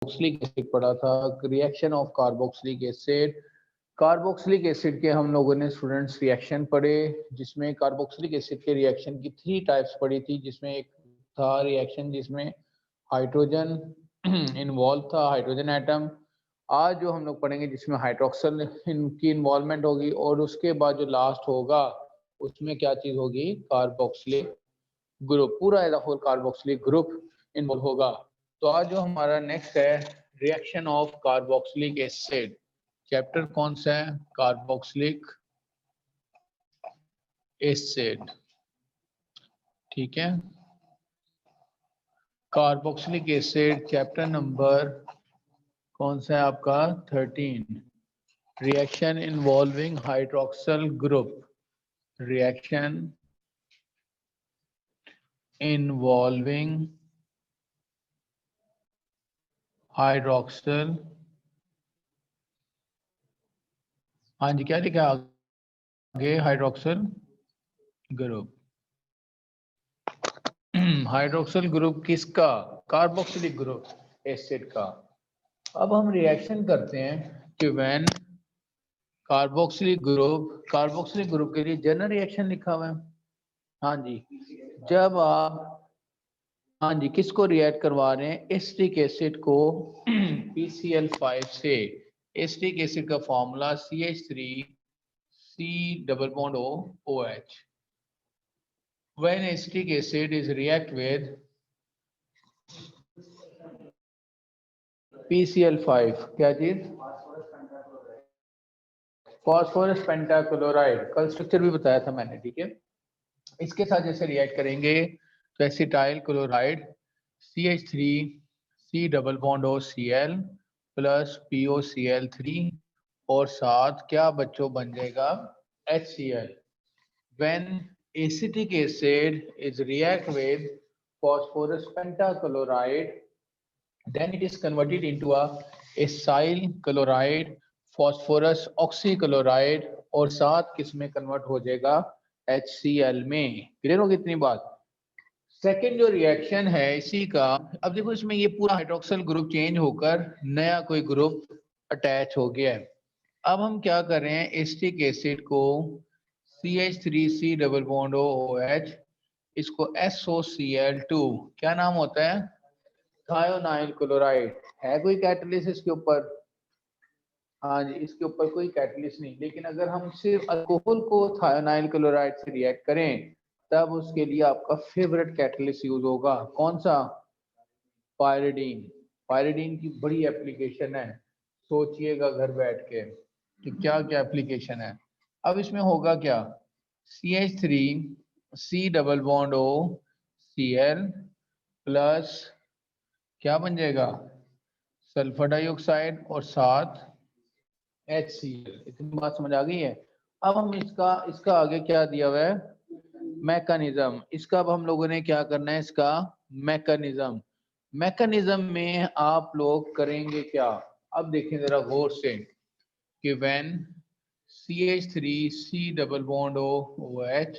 Carboxylic acid पढ़ा था, reaction of carboxylic acid. Carboxylic acid के हम लोगों ने स्टूडेंट्स रिएक्शन पढ़े, जिसमें कार्बोक्सिलिक एसिड के रिएक्शन की 3 टाइप्स पढ़ी थी, जिसमें एक था रिएक्शन जिसमें हाइड्रोजन इन्वॉल्व था, हाइड्रोजन एटम। आज जो हम लोग पढ़ेंगे जिसमें हाइड्रोक्सल की इन्वॉल्वमेंट होगी, और उसके बाद जो लास्ट होगा उसमें क्या चीज होगी, कार्बोक्सिलिक ग्रुप, पूरा as a whole carboxylic group involve होगा। तो आज जो हमारा नेक्स्ट है reaction of carboxylic acid. Chapter कौन सा है, कार्बोक्सिलिक एसिड। ठीक है, कार्बोक्सिलिक एसिड चैप्टर नंबर कौन सा है आपका, 13। Reaction involving hydroxyl group, reaction involving hydroxyl, हाँ जी क्या लिखा आगे, हाइड्रोक्सल ग्रुप। हाइड्रोक्सल ग्रुप किसका, कार्बोक्सिलिक ग्रुप एसिड का। अब हम रिएक्शन करते हैं कि व्हेन कार्बोक्सिलिक ग्रुप के लिए जनरल रिएक्शन लिखा हुआ है। हाँ जी, जब आप, हाँ जी किसको रिएक्ट करवा रहे हैं, एसिटिक एसिड को PCl5 से। एसिटिक एसिड का formula CH3C double bond OH। When acetic acid is react with PCl5, क्या चीज, फॉस्फोरस पेंटाक्लोराइड, कल स्ट्रक्चर भी बताया था मैंने, ठीक है। इसके साथ जैसे रिएक्ट करेंगे तो acetyl chloride CH3C double bond OCl plus POCl3, और साथ क्या बच्चों बन जाएगा, HCl। When acetic acid is react with phosphorus pentachloride, then it is converted into a acyl chloride, phosphorus oxychloride, और साथ किस में कन्वर्ट हो जाएगा, HCl में। क्लियर होगी इतनी बात। सेकेंड जो रिएक्शन है इसी का, अब देखो इसमें ये पूरा हाइड्रोक्सल ग्रुप चेंज होकर नया कोई ग्रुप अटैच हो गया है। अब हम क्या कर रहे हैं, एसिटिक एसिड को CH3C डबल बॉन्ड OH, इसको SOCl2, क्या नाम होता है, थायोनाइल क्लोराइड। है कोई कैटलिस्ट इसके ऊपर, हाँ जी इसके ऊपर कोई कैटलिस्ट नहीं, लेकिन अगर हम सिर्फ अल्कोहल को थायोनाइल क्लोराइड से रिएक्ट करें तब उसके लिए आपका फेवरेट कैटलिस्ट यूज होगा, कौन सा, पायरिडीन। पायरिडीन की बड़ी एप्लीकेशन है, सोचिएगा घर बैठ के कि क्या क्या एप्लीकेशन है। अब इसमें होगा क्या, CH3C double bond OCl plus क्या बन जाएगा, सल्फर डाइऑक्साइड, और साथ HCl। इतनी बात समझ आ गई है। अब हम इसका आगे क्या दिया हुआ है, मैकेनिज्म। इसका अब हम लोगों ने क्या करना है, इसका मैकेनिज्म में आप लोग करेंगे क्या, अब देखें जरा गौर से कि when CH3C double bond OH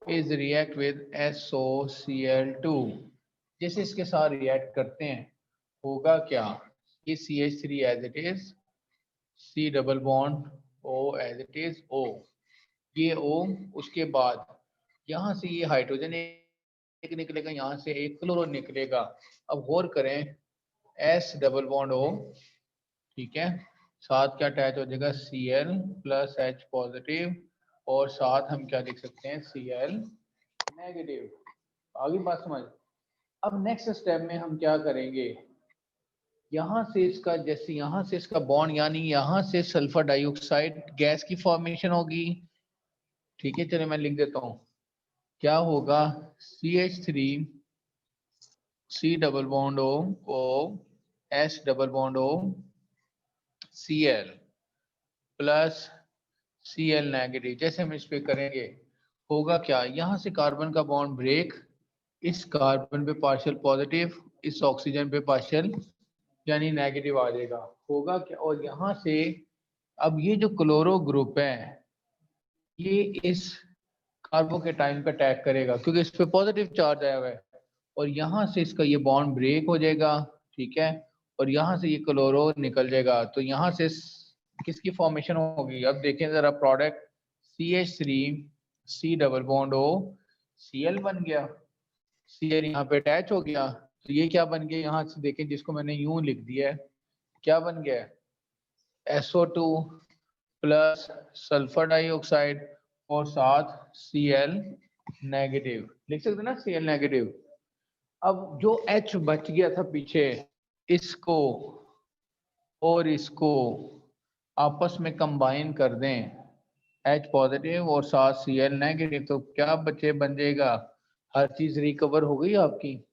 is react with SOCl2, जैसे इसके साथ रिएक्ट करते हैं होगा क्या, ये CH3 as it is, C double bond O as it is O, ये O, उसके बाद यहाँ से ये हाइड्रोजन एक निकलेगा, यहाँ से एक क्लोरो निकलेगा। अब गौर करें, S डबल बॉन्ड O, ठीक है, साथ क्या अटैच हो जाएगा, Cl प्लस H पॉजिटिव, और साथ हम क्या लिख सकते हैं, Cl नेगेटिव। आगे बात समझ। अब नेक्स्ट स्टेप में हम क्या करेंगे, यहाँ से इसका, जैसे यहाँ से इसका बॉन्ड, यानी यहाँ से सल्फर डाइऑक्साइड गैस की फॉर्मेशन होगी, ठीक है। चलिए मैं लिख देता हूँ, क्या होगा, CH3C double bond O S double bond O Cl plus Cl negative. जैसे हम इस पे करेंगे होगा क्या, यहाँ से कार्बन का बॉन्ड ब्रेक, इस कार्बन पे पार्शियल पॉजिटिव, इस ऑक्सीजन पे पार्शियल यानी नेगेटिव आ जाएगा, होगा क्या, और यहाँ से अब ये जो क्लोरो ग्रुप है ये इस कार्बो के टाइम पे अटैक करेगा क्योंकि इस पे पॉजिटिव चार्ज आया हुआ है, और यहाँ से इसका ये बॉन्ड ब्रेक हो जाएगा, ठीक है। और यहाँ से ये क्लोरो निकल जाएगा, तो यहाँ से किसकी फॉर्मेशन होगी? अब देखें जरा product CH3 C double bond O Cl बन गया, Cl यहाँ पे अटैच हो गया, तो ये क्या बन गया? यहाँ से देखें, जिसको मैंने यूं लिख दिया है, क्या बन गया? SO2 प्लस सल्फर डाइऑक्साइड और साथ Cl नेगेटिव, लिख सकते ना Cl नेगेटिव। अब जो H बच गया था पीछे, इसको और इसको आपस में कंबाइन कर दें, H पॉजिटिव और साथ Cl नेगेटिव, तो क्या बचे बन जाएगा? हर चीज रिकवर हो गई आपकी,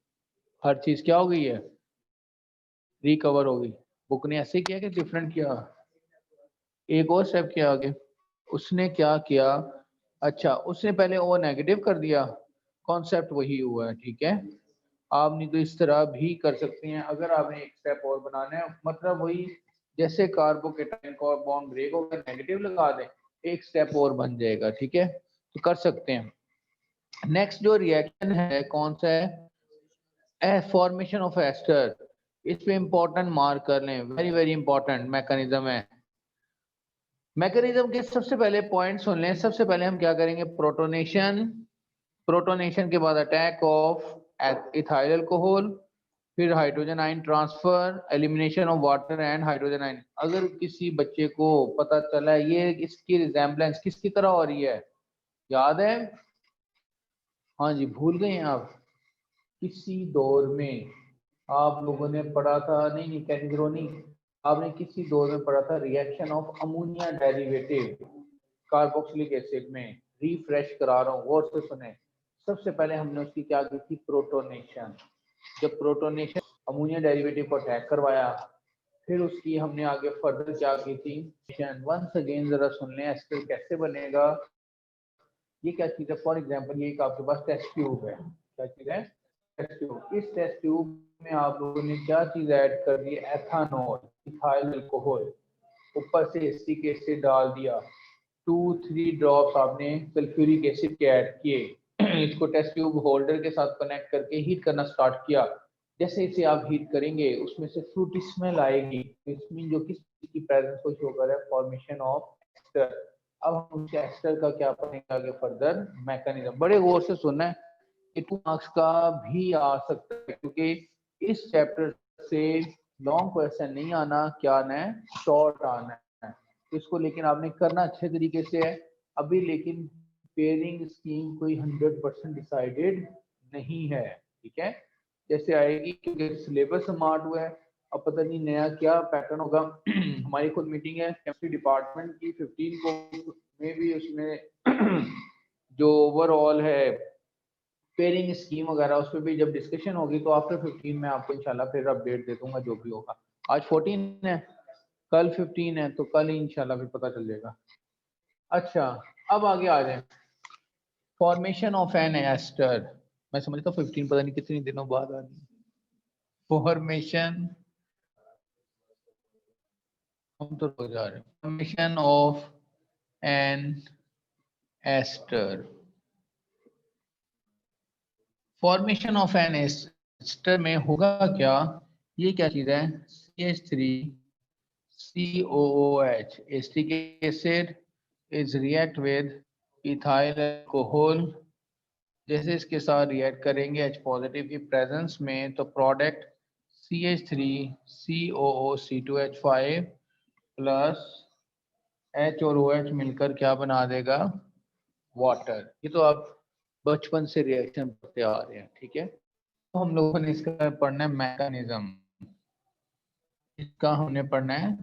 हर चीज क्या हो गई है? रिकवर हो गई। बुक ने ऐसे किया कि डिफरेंट किया? एक और स्टेप किया आगे, उसने क्या किया? अच्छा, उसने पहले O नेगेटिव कर दिया, कॉन्सेप्ट वही हुआ है, ठीक है। आपने तो इस तरह भी कर सकते हैं, अगर आपने एक स्टेप और बनाना है, मतलब वही जैसे कार्बोकेटाइन का बॉन्ड ब्रेक होगा, नेगेटिव लगा दें, एक स्टेप और बन जाएगा, ठीक है, तो कर सकते हैं। नेक्स्ट जो रिएक्शन है कौन सा है? Formation of ester. इस पे इंपॉर्टेंट मार्क कर लें, वेरी वेरी इंपॉर्टेंट मैकेनिज्म है। मैकेनिज्म के सबसे पहले पॉइंट सुन लें। सबसे पहले हम क्या करेंगे? प्रोटोनेशन, प्रोटोनेशन के बाद अटैक ऑफ इथाइल अल्कोहल, फिर hydrogen ion transfer, elimination of water and hydrogen ion. अगर किसी बच्चे को पता चला है ये इसकी रिजेम्बलेंस किसकी तरह हो रही है, याद है? हाँ जी, भूल गए हैं आप? किसी दौर में आप लोगों ने पढ़ा था, नहीं कैनिग्रोनी, आपने किसी दौर में पढ़ा था reaction of ammonia derivative carboxylic acid में। रिफ्रेश करा रहा हूँ, गौर से सुने। सबसे पहले हमने उसकी क्या की थी? प्रोटोनेशन। जब प्रोटोनेशन अमोनिया डेरिवेटिव को अटैक करवाया, फिर उसकी हमने आगे फर्दर क्या की थी? वंस अगेन जरा सुन लें, एस्टर कैसे बनेगा। ये क्या चीज है? फॉर एग्जांपल ये एक आपके पास टेस्ट ट्यूब है, क्या चीज है? Test tube. इस टेस्ट ट्यूब में आप लोगों ने क्या चीज ऐड कर दी? एथानॉल, इथाइल अल्कोहल, ऊपर से एसिटिक एसिड डाल दिया, 2-3 ड्रॉप्स आपने सल्फ्यूरिक एसिड के ऐड किए, इसको टेस्ट ट्यूब होल्डर के साथ कनेक्ट करके हीट करना स्टार्ट किया। जैसे इसे आप हीट करेंगे, उसमें से फ्रूटी स्मेल आएगी, इसमें जो किस चीज की प्रेजेंस को शो कर रहा है? Formation of ester. अब हम उस एस्टर का क्या पढ़ेंगे आगे फर्दर मैकेनिज्म। बड़े गौर से सुनना है, 2 मार्क्स का भी आ सकता है, क्योंकि इस चैप्टर से लॉन्ग क्वेश्चन नहीं आना, क्या आना है? शॉर्ट आना है। इसको लेकिन आपने करना अच्छे तरीके से है अभी, लेकिन पेयरिंग स्कीम कोई 100% डिसाइडेड नहीं है, ठीक है। जैसे आएगी, क्योंकि सिलेबस स्मार्ट हुआ है, अब पता नहीं नया क्या पैटर्न होगा। हमारी खुद मीटिंग है केमिस्ट्री डिपार्टमेंट की 15 को, में भी उसमें जो ओवरऑल है पेयरिंग स्कीम वगैरह, उस पर भी जब डिस्कशन होगी तो आफ्टर 15 में आपको इंशाल्लाह फिर अपडेट दे दूंगा जो भी होगा। आज 14 है, कल 15 है, तो कल ही इंशाल्लाह फिर पता चल जाएगा। अच्छा, अब आगे आ जाए, फॉर्मेशन ऑफ एन एस्टर। मैं समझता हूँ 15 पता नहीं कितने दिनों बाद आ रही है। फॉर्मेशन, हम तो रोज आ रहे हैं। Formation of an ester, formation of an ester में होगा क्या? ये क्या चीज है? CH3COOH, acetic acid is react with ethyl alcohol. जैसे इसके साथ रिएक्ट करेंगे H पॉजिटिव की प्रेजेंस में, तो प्रोडक्ट CH3COOC2H5 प्लस H और OH मिलकर क्या बना देगा? वाटर। ये तो आप बचपन से रिएक्शन पढ़ते आ रहे हैं, ठीक है। तो हम लोगों ने इसका पढ़ना है मैकेनिज्म, इसका हमने पढ़ना है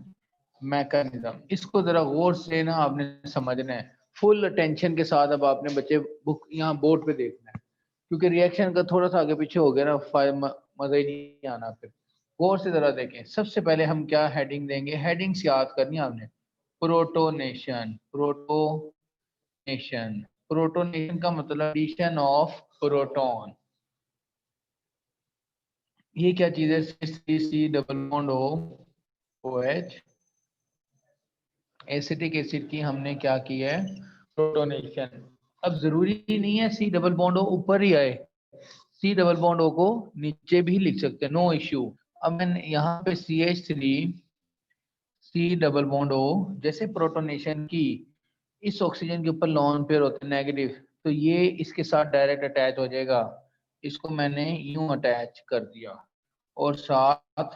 मैकेनिज्म। इसको जरा गौर से ना आपने समझना है, फुल अटेंशन के साथ। अब आपने बच्चे बुक यहाँ बोर्ड पे देखना है, क्योंकि रिएक्शन का थोड़ा सा आगे पीछे हो गया ना, मजा ही नहीं आना। फिर गौर से जरा देखें। सबसे पहले हम क्या हेडिंग देंगे? हेडिंग्स याद करनी है आपने। प्रोटोनेशन, प्रोटोनेशन, प्रोटोनेशन का मतलब एडिशन ऑफ प्रोटॉन। ये क्या चीज है? C double bond OH, acetic acid की हमने क्या की है? प्रोटोनेशन। अब जरूरी नहीं है C डबल बॉन्ड O ऊपर ही आए, C डबल बॉन्ड O को नीचे भी लिख सकते हैं, नो इश्यू। अब मैंने यहाँ पे CH3 C double bond O, जैसे प्रोटोनेशन की इस ऑक्सीजन के ऊपर लॉन पेयर होते हैं नेगेटिव, तो ये इसके साथ डायरेक्ट अटैच हो जाएगा। इसको मैंने यूं अटैच कर दिया और साथ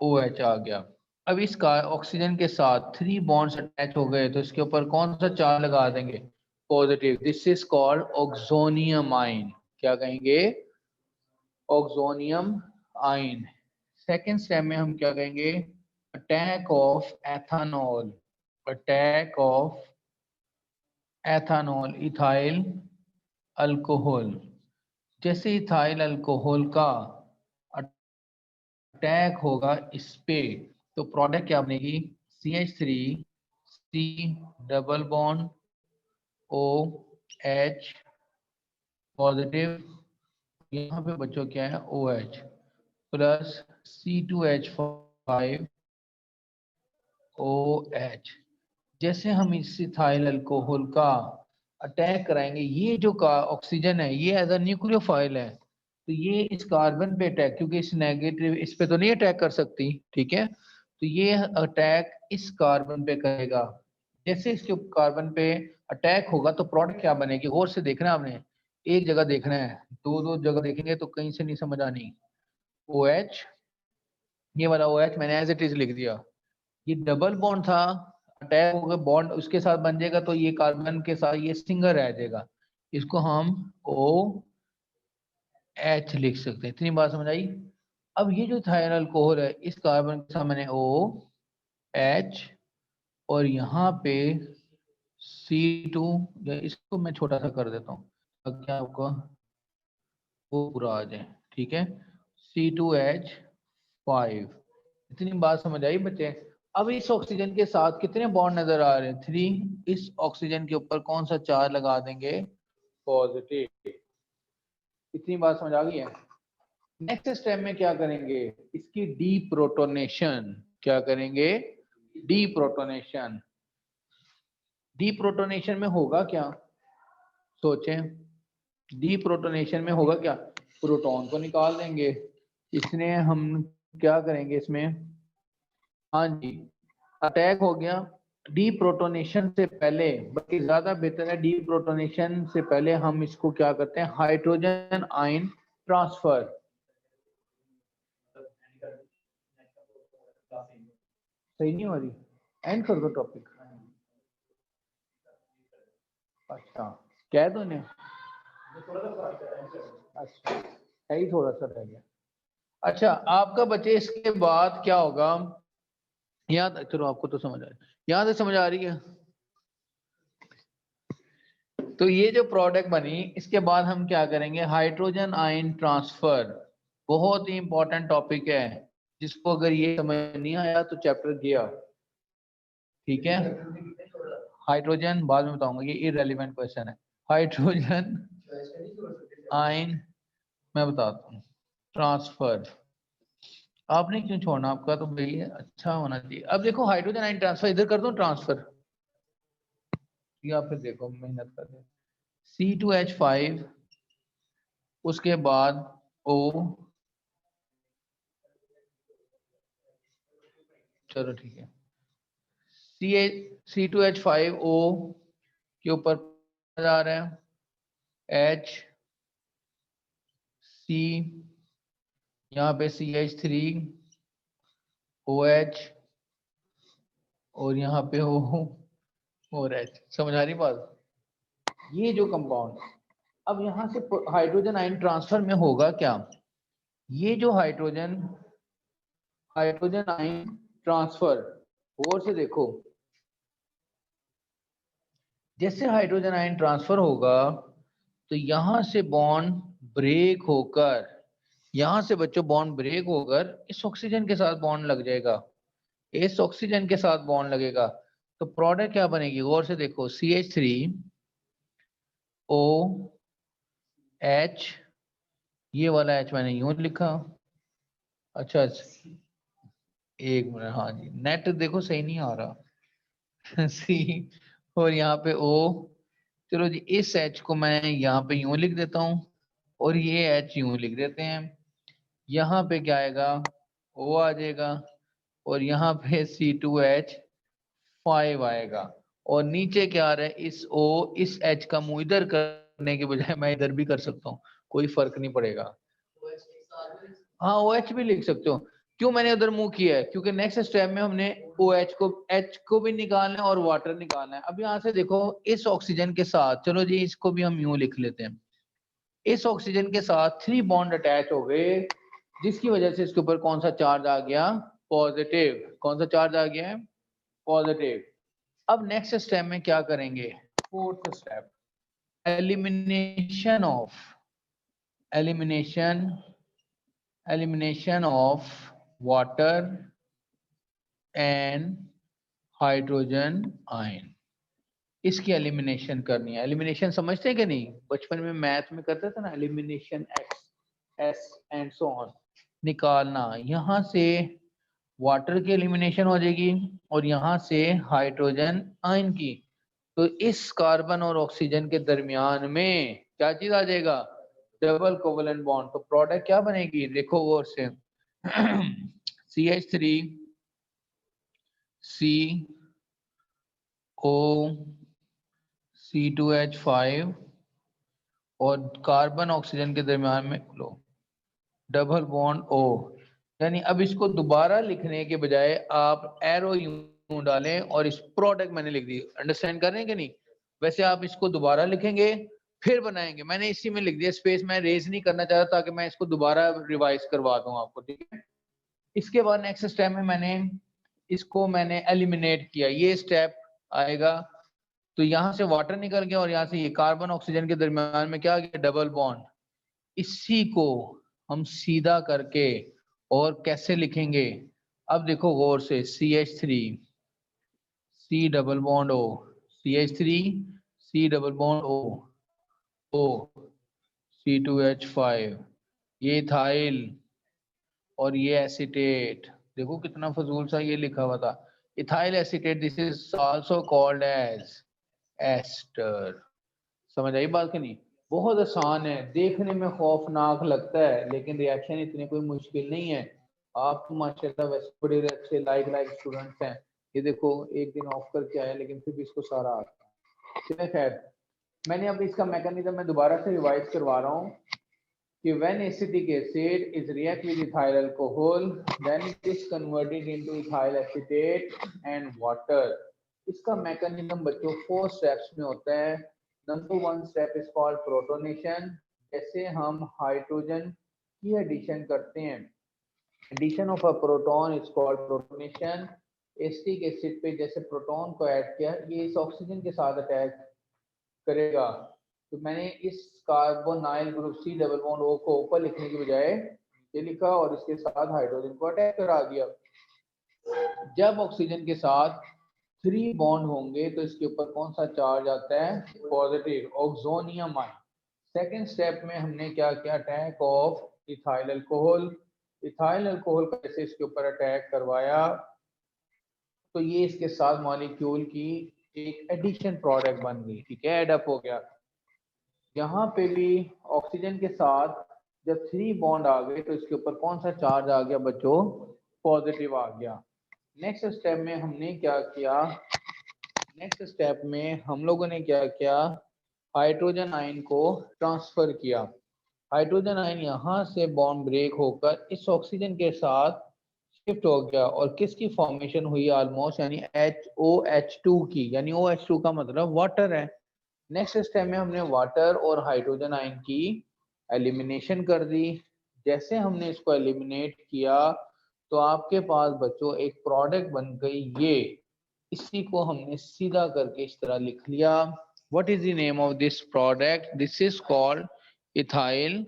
OH आ गया। अब इसका ऑक्सीजन के साथ 3 बॉन्ड्स अटैच हो गए, तो इसके ऊपर कौन सा चार्ज लगा देंगे? Positive. This is called oxonium आइन। क्या कहेंगे? ऑक्सोनियम आइन। सेकेंड स्टेप में हम क्या कहेंगे? Attack of ethanol. Attack of ethanol, ethyl alcohol. जैसे इथाइल अल्कोहल का अटैक होगा इस पे, तो प्रोडक्ट क्या बनेगी? CH3 C double bond OH positive, यहाँ पे बच्चों क्या है? OH plus C2H5 OH। जैसे हम इस इथाइल अल्कोहल का अटैक कराएंगे, ये जो का ऑक्सीजन है ये एज अ न्यूक्लियोफाइल है, तो ये इस कार्बन पे अटैक, क्योंकि इस नेगेटिव इस पे तो नहीं अटैक कर सकती, ठीक है, तो ये अटैक इस कार्बन पे करेगा। जैसे इसके कार्बन पे अटैक होगा तो प्रोडक्ट क्या बनेगी? गौर से देखना, आपने एक जगह देखना है, दो दो जगह देखेंगे तो कहीं से नहीं समझ आनी। OH, ये वाला OH मैंने एज इट इज लिख दिया। ये डबल बॉन्ड था, अटैक होगा बॉन्ड उसके साथ बन जाएगा, तो ये कार्बन के साथ ये सिंगल रह जाएगा, इसको हम OH लिख सकते हैं। इतनी बात समझ आई? अब ये जो थायल अल्कोहल है, इस कार्बन के साथ मैंने OH और यहाँ पे C2, या इसको मैं छोटा सा कर देता हूँ ताकि आपका वो पूरा आ जाए, ठीक है, C2H5। इतनी बात समझ आई बच्चे? अब इस ऑक्सीजन के साथ कितने बॉन्ड नजर आ रहे हैं? 3। इस ऑक्सीजन के ऊपर कौन सा चार्ज लगा देंगे? पॉजिटिव। इतनी बात समझ आ गई है? नेक्स्ट स्टेप में क्या करेंगे? इसकी डीप्रोटोनेशन। क्या करेंगे? डीप्रोटोनेशन। डीप्रोटोनेशन में होगा क्या? सोचें, डीप्रोटोनेशन में होगा क्या? प्रोटॉन को निकाल देंगे। इसने हम क्या करेंगे इसमें? हाँ जी, अटैक हो गया। डीप्रोटोनेशन से पहले, बल्कि ज्यादा बेहतर है, डीप्रोटोनेशन से पहले हम इसको क्या करते हैं? Hydrogen ion transfer. सही नहीं हो रही? एंड कर दो टॉपिक। अच्छा, कह दो ने। अच्छा, सही, थोड़ा सा रह गया। अच्छा, आपका बच्चे इसके बाद क्या होगा? याद, चलो आपको तो समझ आ रही, यहाँ से समझ आ रही है? तो ये जो प्रोडक्ट बनी, इसके बाद हम क्या करेंगे? Hydrogen ion transfer. बहुत ही इंपॉर्टेंट टॉपिक है, जिसको अगर ये समझ नहीं आया तो चैप्टर गया, ठीक है। हाइड्रोजन बाद में बताऊंगा, ये इररेलेवेंट क्वेश्चन है। हाइड्रोजन आयन मैं बताता हूँ ट्रांसफर। आपने क्यों छोड़ना? आपका तो भाई अच्छा होना चाहिए। अब देखो, हाइड्रोजन आयन ट्रांसफर इधर कर दो ट्रांसफर, या फिर देखो मेहनत कर दो। C2H5, उसके बाद O, चलो ठीक है, C2H5O के ऊपर जा रहे हैं H C, यहाँ पे CH3 OH और यहाँ पे O और H। समझ आ रही बात? ये जो कंपाउंड, अब यहाँ से हाइड्रोजन आयन ट्रांसफर में होगा क्या? ये जो हाइड्रोजन आयन ट्रांसफर, गौर से देखो, जैसे हाइड्रोजन आयन ट्रांसफर होगा तो यहां से बॉन्ड ब्रेक होकर, यहां से बच्चों बॉन्ड ब्रेक होकर इस ऑक्सीजन के साथ बॉन्ड लग जाएगा, इस ऑक्सीजन के साथ बॉन्ड लगेगा, तो प्रोडक्ट क्या बनेगी? गौर से देखो, CH3OH, ये वाला H मैंने यूं लिखा। अच्छा, एक मिनट, हाँ जी, नेट देखो सही नहीं आ रहा। C और यहाँ पे O। चलो जी, इस H को मैं यहाँ पे यूं लिख देता हूँ और ये H यूं लिख देते हैं। यहाँ पे क्या आएगा? O आ जाएगा और यहाँ पे C2H5 आएगा और नीचे क्या आ रहा है, इस O इस H का मुंह इधर करने के बजाय मैं इधर भी कर सकता हूँ, कोई फर्क नहीं पड़ेगा। हाँ OH भी लिख सकते हो। क्यों मैंने उधर मुंह किया है, क्योंकि नेक्स्ट स्टेप में हमने OH को H को भी निकालना है और वाटर निकालना है। अब यहाँ से देखो इस ऑक्सीजन के साथ, चलो जी इसको भी हम यूं लिख लेते हैं, इस ऑक्सीजन के साथ 3 बॉन्ड अटैच हो गए, जिसकी वजह से इसके ऊपर कौन सा चार्ज आ गया, पॉजिटिव। कौन सा चार्ज आ गया है, पॉजिटिव। अब नेक्स्ट स्टेप में क्या करेंगे, fourth step, elimination of water and hydrogen ion. इसकी एलिमिनेशन करनी है। एलिमिनेशन समझते हैं कि नहीं, बचपन में मैथ में करते थे ना, elimination x S and so on, निकालना। यहाँ से वाटर की एलिमिनेशन हो जाएगी और यहाँ से हाइड्रोजन आयन की। तो इस कार्बन और ऑक्सीजन के दरमियान में क्या चीज आ जाएगा, डबल कोवलेंट बॉन्ड। तो प्रोडक्ट क्या बनेगी, देखो गौर से CH3 CO C2H5 और कार्बन ऑक्सीजन के दरमियान में लो डबल बॉन्ड O। यानी अब इसको दोबारा लिखने के बजाय आप एरो यूं डालें और इस प्रोडक्ट मैंने लिख दी। अंडरस्टैंड कर रहे हैं कि नहीं, वैसे आप इसको दोबारा लिखेंगे फिर बनाएंगे, मैंने इसी में लिख दिया, स्पेस मैं रेज नहीं करना चाहता ताकि मैं इसको दोबारा रिवाइज करवा दूं आपको, ठीक है। इसके बाद नेक्स्ट स्टेप में मैंने एलिमिनेट किया, ये स्टेप आएगा। तो यहाँ से वाटर निकल गया और यहाँ से ये कार्बन ऑक्सीजन के दरमियान में क्या आ गया, डबल बॉन्ड। इसी को हम सीधा करके और कैसे लिखेंगे, अब देखो गौर से, CH3 C double bond O, CH3 C double bond O C2H5, ये इथाइल और ये एसीटेट। देखो कितना फजूल सा ये लिखा हुआ था, ethyl acetate, this is also called as ester. समझ आई बात कि नहीं, बहुत आसान है, देखने में खौफनाक लगता है लेकिन रिएक्शन इतनी कोई मुश्किल नहीं है। आप तो माशाल्लाह वैसे बड़े अच्छे लाइक स्टूडेंट्स हैं, ये देखो एक दिन ऑफ करके आया लेकिन फिर भी इसको सारा आता है। चलिए खैर, मैंने अब इसका मैकेनिज्म मैं दोबारा से रिवाइज करवा रहा हूँ कि when acetic acid is react with ethyl alcohol then it is converted into ethyl acetate and water। इसका मैकेनिज्म बच्चों 4 स्टेप्स में होता है। Number 1 step is called protonation, जैसे हम हाइड्रोजन की एडिशन करते हैं, addition of a proton is called protonation. Acetic acid पे जैसे प्रोटॉन को ऐड किया, ये इस ऑक्सीजन के साथ अटैक करेगा, तो मैंने इस carbonyl group C double bond O को ऊपर लिखने की बजाय नीचे लिखा और इसके साथ हाइड्रोजन को अटैच करा दिया। जब ऑक्सीजन के साथ 3 बॉन्ड होंगे तो इसके ऊपर कौन सा चार्ज आता है, positive, oxonium ion. Second step में हमने क्या किया, attack of ethyl alcohol. Ethyl alcohol का जैसे इसके ऊपर अटैक करवाया तो ये इसके साथ मॉलिक्यूल की एक एडिशन प्रोडक्ट बन गई, ठीक है, एडअप हो गया। यहाँ पे भी ऑक्सीजन के साथ जब 3 बॉन्ड आ गए तो इसके ऊपर कौन सा चार्ज आ गया बच्चों, पॉजिटिव आ गया। नेक्स्ट स्टेप में हमने क्या किया, नेक्स्ट स्टेप में हम लोगों ने क्या किया, हाइड्रोजन आयन को ट्रांसफर किया। हाइड्रोजन आयन यहाँ से बॉन्ड ब्रेक होकर इस ऑक्सीजन के साथ शिफ्ट हो गया और किसकी फॉर्मेशन हुई, ऑलमोस्ट यानी HOH2 की, यानी OH2 का मतलब वाटर है। नेक्स्ट स्टेप में हमने वाटर और हाइड्रोजन आयन की एलिमिनेशन कर दी। जैसे हमने इसको एलिमिनेट किया तो आपके पास बच्चों एक प्रोडक्ट बन गई ये, इसी को हमने सीधा करके इस तरह लिख लिया। What is the name of this product, this is called ethyl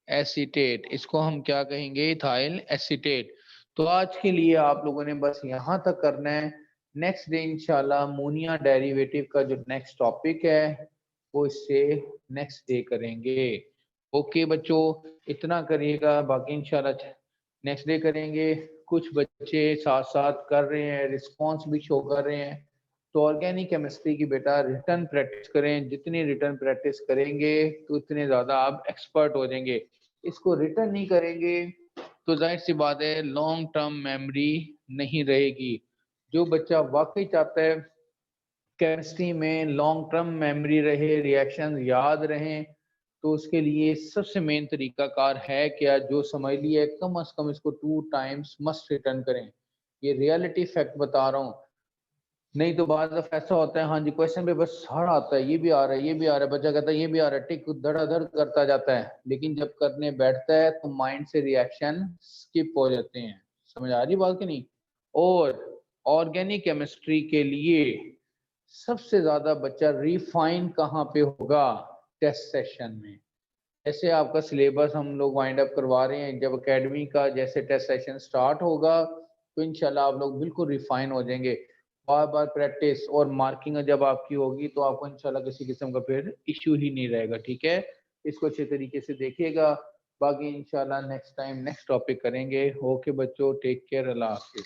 acetate. इसको हम क्या कहेंगे, इथाइल एसीटेट। तो आज के लिए आप लोगों ने बस यहाँ तक करना है। नेक्स्ट डे इंशाल्लाह अमोनिया डेरिवेटिव का जो नेक्स्ट टॉपिक है वो इससे नेक्स्ट डे करेंगे। ओके बच्चों, इतना करिएगा, बाकी इंशाल्लाह नेक्स्ट डे करेंगे। कुछ बच्चे साथ साथ कर रहे हैं, रिस्पॉन्स भी शो कर रहे हैं। तो ऑर्गेनिक केमिस्ट्री की बेटा रिटर्न प्रैक्टिस करें, जितनी रिटर्न प्रैक्टिस करेंगे तो उतने ज़्यादा आप एक्सपर्ट हो जाएंगे। इसको रिटर्न नहीं करेंगे तो जाहिर सी बात है लॉन्ग टर्म मेमोरी नहीं रहेगी। जो बच्चा वाकई चाहता है केमिस्ट्री में लॉन्ग टर्म मेमोरी रहे, रिएक्शन याद रहें, तो उसके लिए सबसे मेन तरीकाकार है क्या, जो समझ लिए कम अज कम इसको 2 टाइम्स मस्ट रिटर्न करें। ये रियलिटी फैक्ट बता रहा हूँ। नहीं तो बाद ऐसा होता है, हाँ जी क्वेश्चन पेपर सारा आता है, ये भी आ रहा है, ये भी आ रहा है, बच्चा कहता है ये भी आ रहा है, टिक धड़ाधड़ करता जाता है, लेकिन जब करने बैठता है तो माइंड से रिएक्शन स्किप हो जाते हैं। समझ आ रही बात कि नहीं? और ऑर्गेनिक केमिस्ट्री के लिए सबसे ज्यादा बच्चा रिफाइन कहाँ पे होगा? टेस्ट सेशन में। जैसे आपका सिलेबस हम लोग वाइंड अप करवा रहे हैं, जब एकेडमी का जैसे टेस्ट सेशन स्टार्ट होगा तो इंशाल्लाह आप लोग बिल्कुल रिफाइन हो जाएंगे। बार बार प्रैक्टिस और मार्किंग जब आपकी होगी तो आपको इंशाल्लाह किसी किस्म का फिर इश्यू ही नहीं रहेगा। ठीक है, इसको अच्छे तरीके से देखिएगा। बाकी इंशाल्लाह नेक्स्ट टाइम नेक्स्ट टॉपिक करेंगे। ओके बच्चों, टेक केयर, अल्लाह हाफिज।